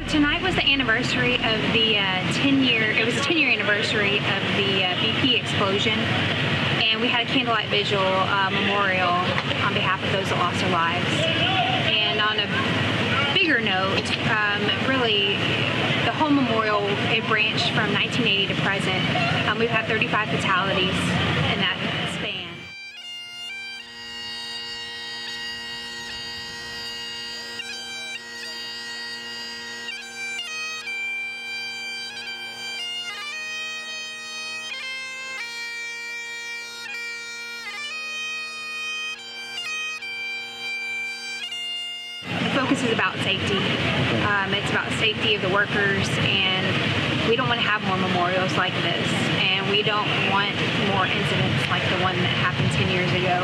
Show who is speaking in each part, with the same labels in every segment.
Speaker 1: Tonight was the anniversary of the 10-year anniversary of the BP explosion, and we had a Candlelight Vigil memorial on behalf of those that lost their lives. And on a bigger note, really, the whole memorial, it branched from 1980 to present. We've had 35 fatalities in that span. The focus is about safety. It's about safety of the workers, and we don't want to have more memorials like this, and we don't want more incidents like the one that happened 10 years ago.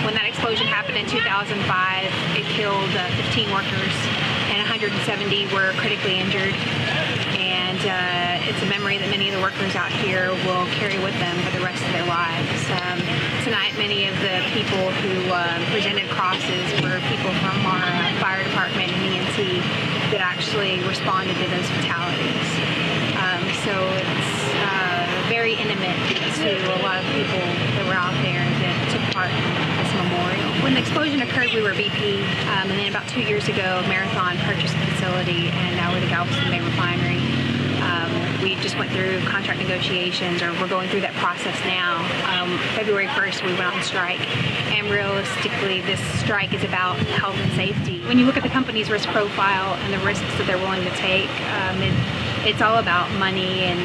Speaker 1: When that explosion happened in 2005, it killed 15 workers, and 170 were critically injured. And it's a memory that many of the workers out here will carry with them for the rest of their lives. Tonight, many of the people who presented crosses were people from our fire department and EMT that actually responded to those fatalities. So it's very intimate to a lot of people that were out there that took part in this memorial. When the explosion occurred, we were BP, and then about 2 years ago, Marathon purchased the facility, and now we're the Galveston Bay Refinery. We just went through contract negotiations, or we're going through that process now. February 1st, we went on strike, and realistically, this strike is about health and safety. When you look at the company's risk profile and the risks that they're willing to take, it's all about money and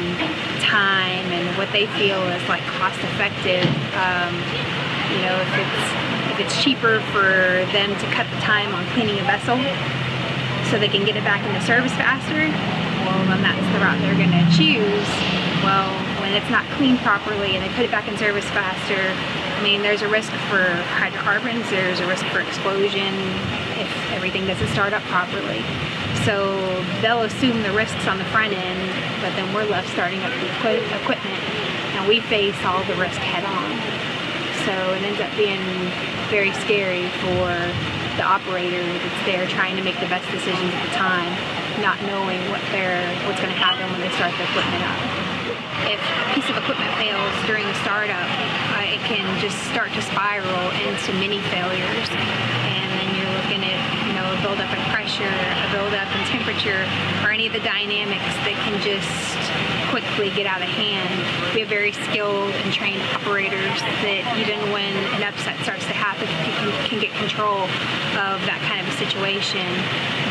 Speaker 1: time and what they feel is like cost effective. You know, if it's cheaper for them to cut the time on cleaning a vessel so they can get it back into service faster, well, then that's the route they're going to choose. Well, when it's not cleaned properly and they put it back in service faster, I mean, there's a risk for hydrocarbons, there's a risk for explosion if everything doesn't start up properly. So they'll assume the risks on the front end, but then we're left starting up the equipment, and we face all the risk head on. So it ends up being very scary for the operator that's there trying to make the best decisions at the time, not knowing what's going to happen when they start the equipment up. If a piece of equipment fails during the startup, it can just start to spiral into many failures, and then you're looking at, you know, a buildup in pressure, a buildup in temperature, or any of the dynamics that can just quickly get out of hand. We have very skilled and trained operators that even when an upset starts to happen, can get control of that kind of a situation.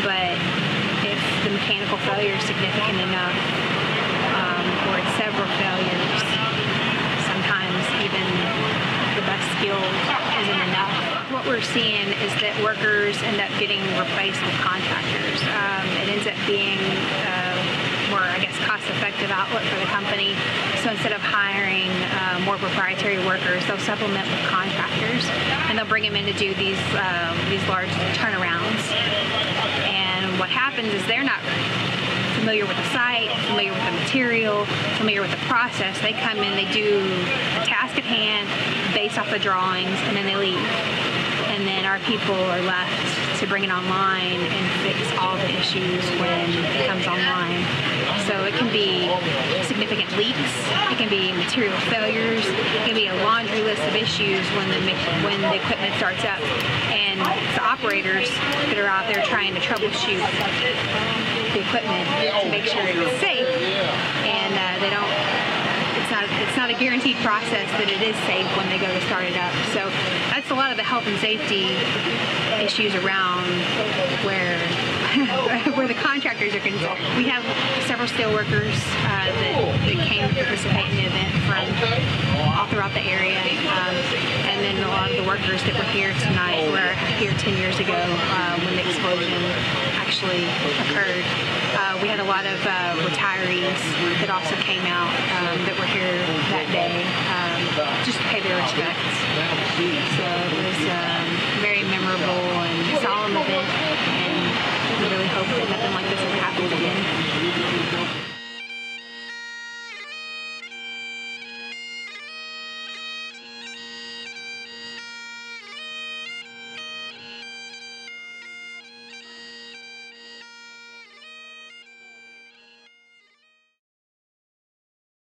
Speaker 1: But if the mechanical failure is significant enough, or it's several failures, sometimes even the best skilled isn't enough. What we're seeing is that workers end up getting replaced with contractors. It ends up being more, I guess, cost-effective outlet for the company. So instead of hiring more proprietary workers, they'll supplement with contractors, and they'll bring them in to do these large turnarounds. And what happens is they're not familiar with the site, familiar with the material, familiar with the process. They come in, they do a task at hand based off the drawings, and then they leave. And then our people are left to bring it online and fix all the issues when it comes online. So it can be significant leaks, it can be material failures, it can be a laundry list of issues when the equipment starts up. And the operators that are out there trying to troubleshoot the equipment to make sure it's safe, and it's not a guaranteed process that it is safe when they go to start it up. So that's a lot of the health and safety issues around where the contractors are concerned. We have several steel workers that came to participate in the event from all throughout the area, and then a lot of the workers that were here tonight were here 10 years ago when the explosion actually occurred. We had a lot of retirees that also came out that were here that day just to pay their respects. So